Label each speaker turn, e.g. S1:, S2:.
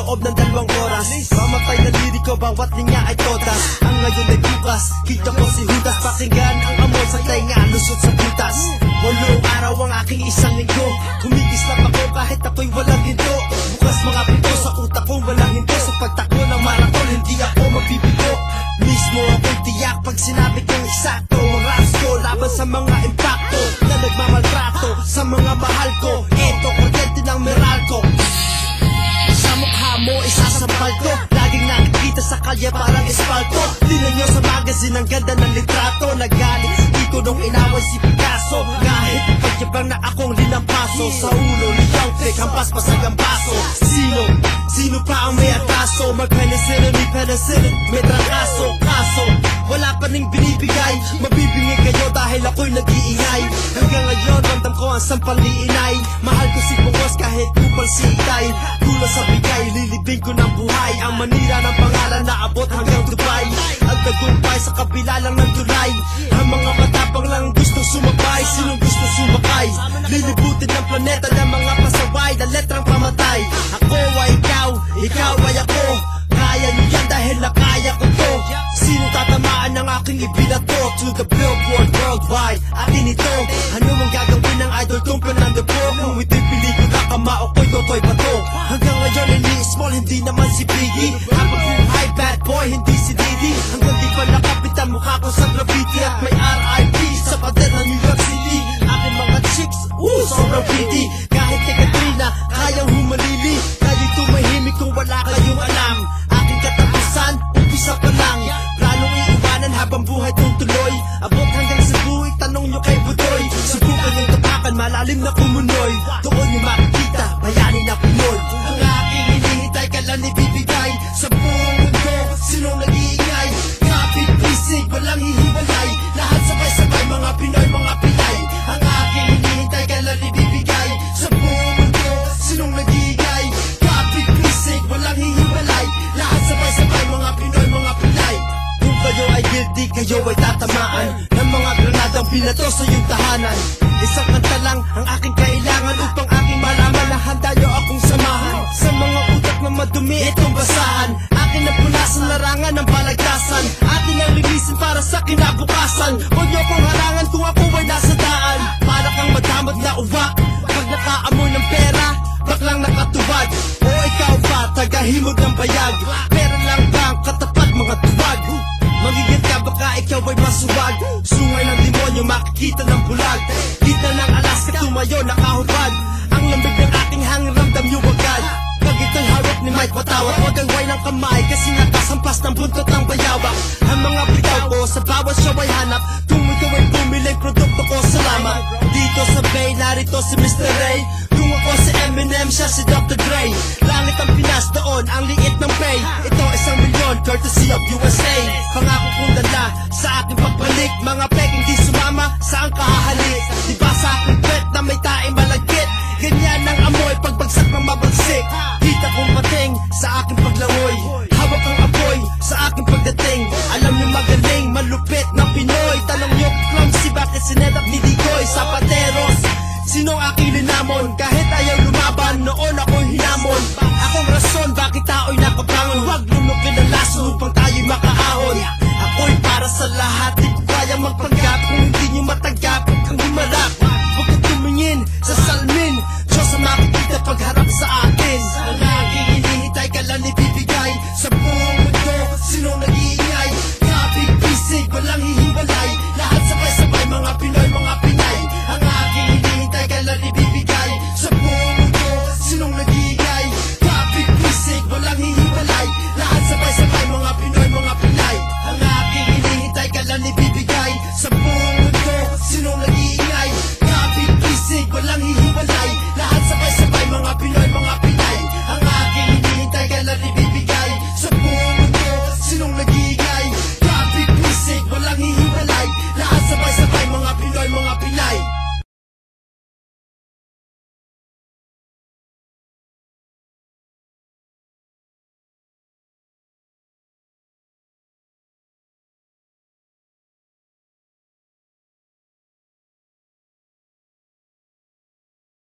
S1: loob ng 2 oras. Mamatay na liriko, bawat linya ay todas. Ang ngayon ay bukas, kita ko si Judas. Pakinggan ang amoy sa tenga, lusot sa butas. 8 araw ang aking isang linggo. Kumikislap ako kahit ako'y walang hinto. Bukas mga pinto sa utak ko, walang hinto. Sa pagtakbo ng marathon, hindi ako mabibigo. Mismo ako'y tiyak pag sinabi kong eksakto. Ang raps ko laban sa mga impacto na nagmamaltrato sa mga mahal ko. Eto, kuryente ng Meralco. Sa mukha mo, isasampal ko. Laging nakikita sa kalye parang espalto. Tingnan nyo sa magazine, ang ganda ng litrato. Nagalit si ko nung inaway si Picasso. Kahit pagyabang na akong linampaso. Sa ulo, liyang fake, hampas pasagang baso. Sino pa ang may atraso? Mag-penicillin, may penicillin, may trangkaso. Kaso, wala pa ring binibigay. Mabibingi kayo dahil ako'y nag-iingay. Hanggang ngayon, ramdam ko ang sampal ni inay. Mahal ko si Bungos kahit kupal si Itay. Kulang sa bigay, lilibing ko ng buhay. Ang manira ng pangalan na abot hanggang Dubai. Ang tagumpay sa kabila lang ng tulay. Ang mga matapang lang gustong sumabay. Sinong gusto sumakay? Lilibutin ng planeta ng mga pasaway na letrang pamatay. Ako ay ikaw ay ako. Kaya nyo yan dahil nakaya ko to. Sino tatamaan ng aking ibinato? To the billboard worldwide, akin ito. Ano ang gagawin ng idol kong Fernando Po? Kung ito'y pelikula, kamao ko'y toto'y bato. Hanggang ngayon ay ni-small, hindi naman si Biggie. Habang buhay, bad boy, hindi si Diddy. Hanggang di pa nakapitan mukha ko sa graffiti. At may RIP sa pader ng New York City. Aking mga chicks, sobrang pretty. Kahit kay Katrina, kayang humalili. Kayo'y tumahimik kung wala kayong alam. Aking katapusan, umpisa pa lang. Planong iiwanan habang buhay kong tuloy. Abot hanggang Cebu, itanong nyo kay Budoy. Subukan yung tapakan, malalim na kumunoy. Doon yung makikita, bayani na Pinoy. Ang aking hinihintay, kailan ibibigay sa buong mundo, sinong nag-iingay? Kapit, bisig, walang hihiwalay. Lahat sabay-sabay, mga Pinoy, mga Pinay. Ang aking hinihintay, kailan ibibigay sa buong mundo, sinong nag-iingay? Kapit, bisig, walang hihiwalay. Lahat sabay-sabay, mga Pinoy, mga Pinay. Kung kayo ay guilty, kayo ay tatamaan ng mga granadang binato sa iyong tahanan. Isang kanta lang ang aking kailangan upang aking malaman na handa nyo akong samahan. Sa mga utak na madumi, itong basahan. Akin ang punasan, larangan ng balagtasan. Akin ang linisin para sa kinabukasan. Huwag nyo akong harangan kung ako ay nasa daan. Para kang madamot na uwak pag nakaamoy ng pera, baklang nakatuwad. O ikaw ba, tagahimod ng bayag? Pera lang ba ang katapat mga tuwag? Magiging ka baka ikaw ay masuwag. Sungay ng demonyo, makikita ng bulag. Kita ng Alaska, tumayo, nakahubad. Ang lamig ng aking hangin, ramdam nyo agad. Pag ito'y hawak ni Mike Watawat, huwag ang way ng kamay, kasi nakasampas ng buntot ng bayawak. Ang mga bitaw ko, sa bawat show ay hanap. Kung ikaw ay bumili, produkto ko, salamat. Dito sa Bay, narito si Mr. Ray. Kung ako si Eminem, siya si Dr. Dre. Langit ang Pinas doon, ang liit ng pay. Ito 1 milyon, courtesy of USA. Pangako kong dala sa aking pagbalik. Mga peking di sumama, saan ka